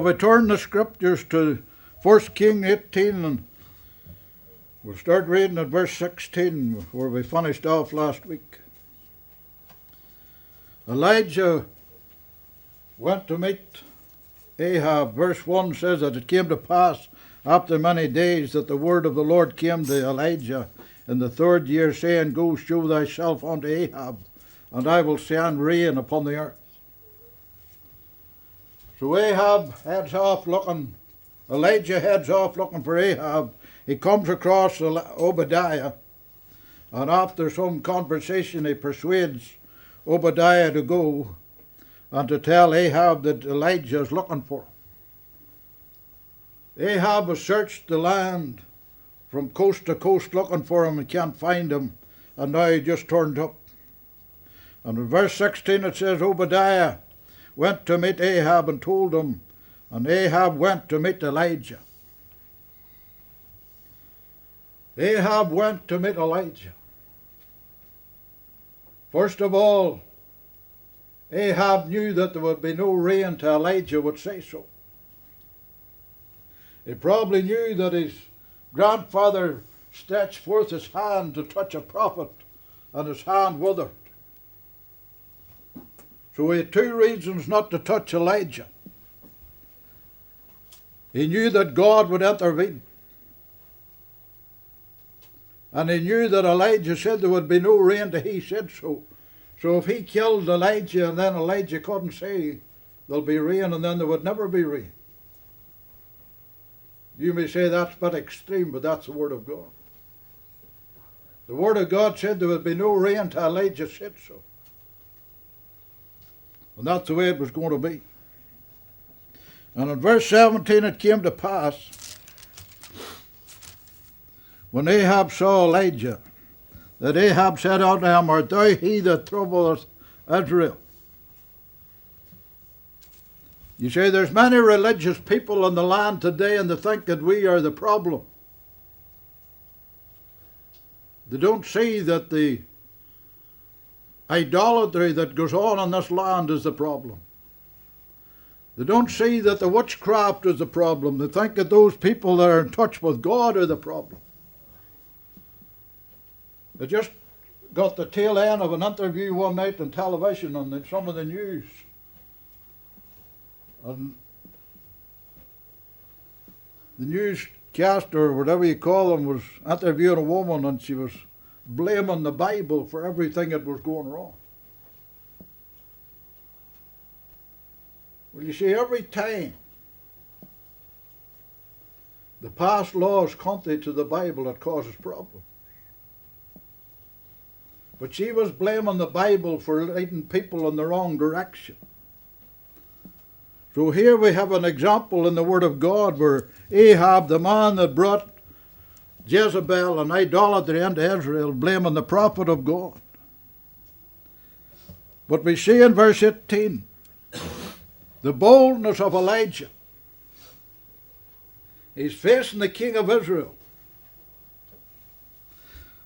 We turn the scriptures to 1 King 18 and we'll start reading at verse 16 where we finished off last week. Elijah went to meet Ahab. Verse 1 says that it came to pass after many days that the word of the Lord came to Elijah in the 3rd year, saying, Go shew thyself unto Ahab, and I will send rain upon the earth. So Elijah heads off looking for Ahab. He comes across Obadiah, and after some conversation he persuades Obadiah to go and to tell Ahab that Elijah is looking for him. Ahab has searched the land from coast to coast looking for him and can't find him, and now he just turned up. And in verse 16 it says, Obadiah went to meet Ahab and told him, and Ahab went to meet Elijah. Ahab went to meet Elijah. First of all, Ahab knew that there would be no rain till Elijah would say so. He probably knew that his grandfather stretched forth his hand to touch a prophet, and his hand withered. So he had 2 reasons not to touch Elijah. He knew that God would intervene. And he knew that Elijah said there would be no rain till he said so. So if he killed Elijah and then Elijah couldn't say there'll be rain and then there would never be rain. You may say that's a bit extreme, but that's the word of God. The word of God said there would be no rain till Elijah said so. And that's the way it was going to be. And in verse 17 it came to pass, when Ahab saw Elijah, that Ahab said unto him, Art thou he that troubleth Israel? You say there's many religious people in the land today and they think that we are the problem. They don't see that the idolatry that goes on in this land is the problem. They don't see that the witchcraft is the problem. They think that those people that are in touch with God are the problem. I just got the tail end of an interview one night on television on some of the news. And the newscaster, or whatever you call them, was interviewing a woman and she was blaming the Bible for everything that was going wrong. Well, you see, every time the past law is contrary to the Bible, it causes problems. But she was blaming the Bible for leading people in the wrong direction. So here we have an example in the Word of God where Ahab, the man that brought Jezebel and idolatry into Israel, blaming the prophet of God. But we see in verse 18 the boldness of Elijah. He's facing the king of Israel.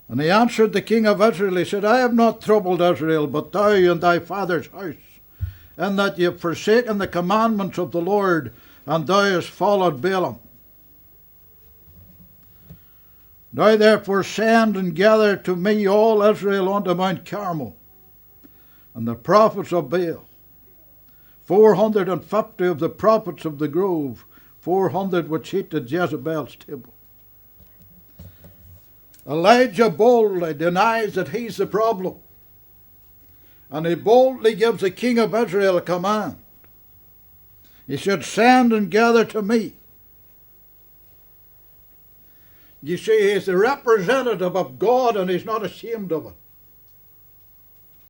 And he answered the king of Israel, he said, I have not troubled Israel, but thou and thy father's house, and that ye have forsaken the commandments of the Lord, and thou hast followed Balaam. Now therefore send and gather to me all Israel unto Mount Carmel, and the prophets of Baal, 450 of the prophets of the grove, 400 which eat at Jezebel's table. Elijah boldly denies that he's the problem. And he boldly gives the king of Israel a command. He said, send and gather to me. You see, he's the representative of God and he's not ashamed of it.